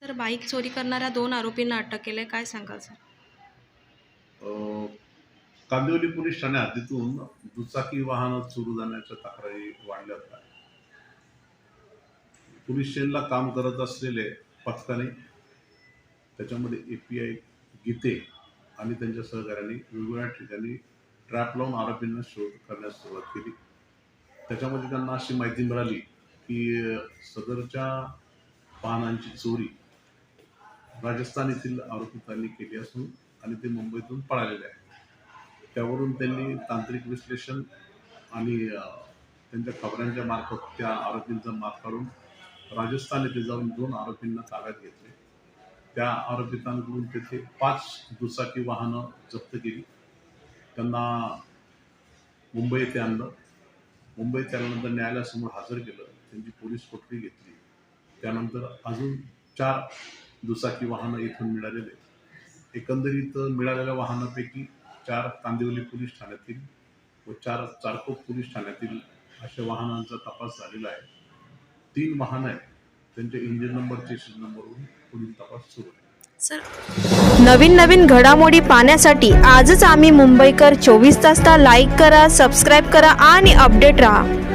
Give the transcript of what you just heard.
Sir, bike चोरी करणाऱ्या 2 आरोपींना अटक केली आहे. काय सांगाल सर? अ, कांदिवली पोलीस ठाणे हद्दीतून दुचाकी वाहन चोरी जाण्याच्या तक्रारी वाढल्या होत्या. पोलीस स्टेशनला काम करत असलेले पथकाने त्याच्यामध्ये API गीते आणि त्यांच्या सहकाऱ्यांनी वेगवेगळ्या ठिकाणी ट्रॅप लावून आरोपींना शोध करण्यास सुरुवात केली. त्याच्यामध्ये त्यांना अशी माहिती मिळाली की सदरच्या वाहनांची चोरी राजस्थान येथील आरोपितांनी केली असून आणि ते मुंबईतून पळालेले आहे. त्यावरून त्यांनी तांत्रिक विश्लेषण आणि त्यांच्या खबरांच्या मार्फत त्या आरोपींचा माग काढून राजस्थान येथे जाऊन 2 आरोपींना ताब्यात घेतले. त्या आरोपितांकडून तेथे 5 दुचाकी वाहनं जप्त केली. त्यांना मुंबई येथे आणलं. मुंबईत आल्यानंतर न्यायालयासमोर हजर केलं. त्यांची पोलीस कोठडी घेतली. त्यानंतर अजून 4 दुचाकी वाहनं इथून मिळालेले. एकंदरीत मिळालेल्या वाहनापैकी 4 कांदिवली पोलीस ठाण्यातील व 4 चारकोप पोलीस ठाण्यातील अशा वाहनांचा तपास झालेला आहे. 3 वाहनं आहेत. त्यांचे इंजिन नंबर, चेसिस नंबरवरून पुढील तपास सुरू आहे. सर, नवीन घडामोडी पाहण्यासाठी आजच आम्ही मुंबईकर 24 तासला लाईक करा, सबस्क्राईब करा आणि अपडेट राहा.